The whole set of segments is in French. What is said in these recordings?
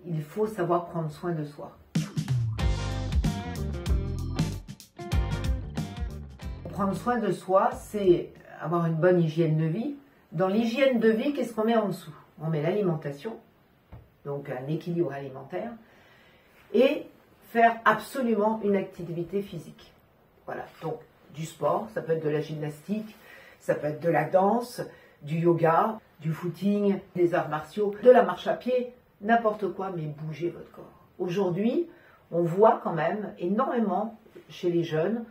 il faut savoir prendre soin de soi. Prendre soin de soi, c'est avoir une bonne hygiène de vie. Dans l'hygiène de vie, qu'est-ce qu'on met en dessous? On met l'alimentation, donc un équilibre alimentaire, et faire absolument une activité physique. Voilà, donc du sport, ça peut être de la gymnastique, ça peut être de la danse, du yoga, du footing, des arts martiaux, de la marche à pied, n'importe quoi, mais bougez votre corps. Aujourd'hui, on voit quand même énormément chez les jeunes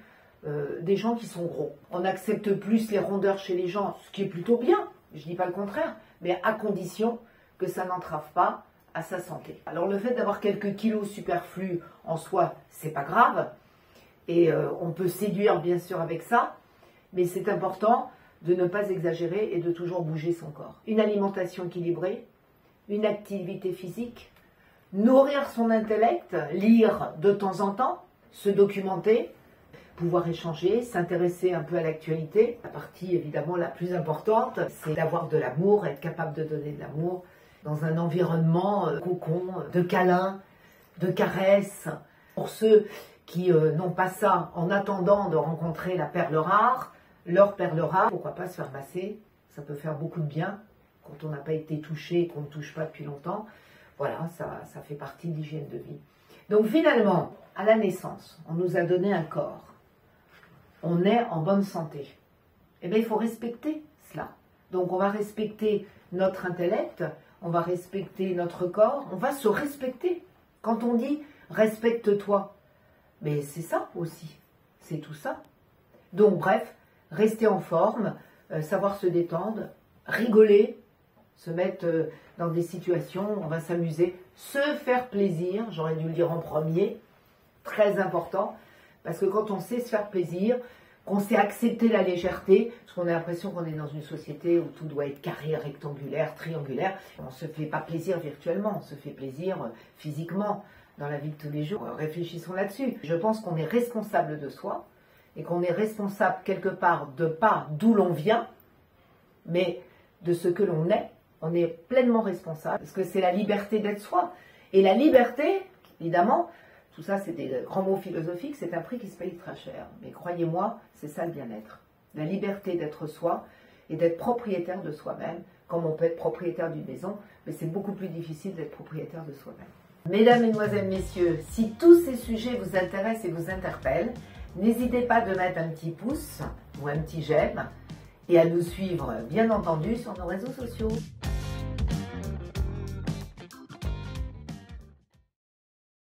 des gens qui sont gros. On accepte plus les rondeurs chez les gens, ce qui est plutôt bien, je ne dis pas le contraire, mais à condition que ça n'entrave pas à sa santé. Alors le fait d'avoir quelques kilos superflus en soi, c'est pas grave, et on peut séduire bien sûr avec ça, mais c'est important de ne pas exagérer et de toujours bouger son corps. Une alimentation équilibrée, une activité physique, nourrir son intellect, lire de temps en temps, se documenter, pouvoir échanger, s'intéresser un peu à l'actualité. La partie évidemment la plus importante, c'est d'avoir de l'amour, être capable de donner de l'amour dans un environnement cocon, de câlins, de caresses. Pour ceux qui n'ont pas ça en attendant de rencontrer la perle rare, leur perle rare, pourquoi pas se faire masser, ça peut faire beaucoup de bien quand on n'a pas été touché et qu'on ne touche pas depuis longtemps. Voilà, ça fait partie de l'hygiène de vie. Donc finalement, à la naissance, on nous a donné un corps. On est en bonne santé. Eh bien, il faut respecter cela. Donc on va respecter notre intellect, on va respecter notre corps, on va se respecter. Quand on dit « respecte-toi », mais c'est ça aussi, c'est tout ça. Donc bref, rester en forme, savoir se détendre, rigoler, se mettre dans des situations où on va s'amuser, se faire plaisir, j'aurais dû le dire en premier, très important, parce que quand on sait se faire plaisir, qu'on sait accepter la légèreté, parce qu'on a l'impression qu'on est dans une société où tout doit être carré, rectangulaire, triangulaire, on ne se fait pas plaisir virtuellement, on se fait plaisir physiquement dans la vie de tous les jours. Réfléchissons là-dessus. Je pense qu'on est responsable de soi, et qu'on est responsable quelque part de pas d'où l'on vient, mais de ce que l'on est. On est pleinement responsable, parce que c'est la liberté d'être soi. Et la liberté, évidemment, tout ça c'est des grands mots philosophiques, c'est un prix qui se paye très cher. Mais croyez-moi, c'est ça le bien-être. La liberté d'être soi et d'être propriétaire de soi-même, comme on peut être propriétaire d'une maison, mais c'est beaucoup plus difficile d'être propriétaire de soi-même. Mesdames, Mesdemoiselles, Messieurs, si tous ces sujets vous intéressent et vous interpellent, n'hésitez pas de mettre un petit pouce ou un petit j'aime et à nous suivre, bien entendu, sur nos réseaux sociaux.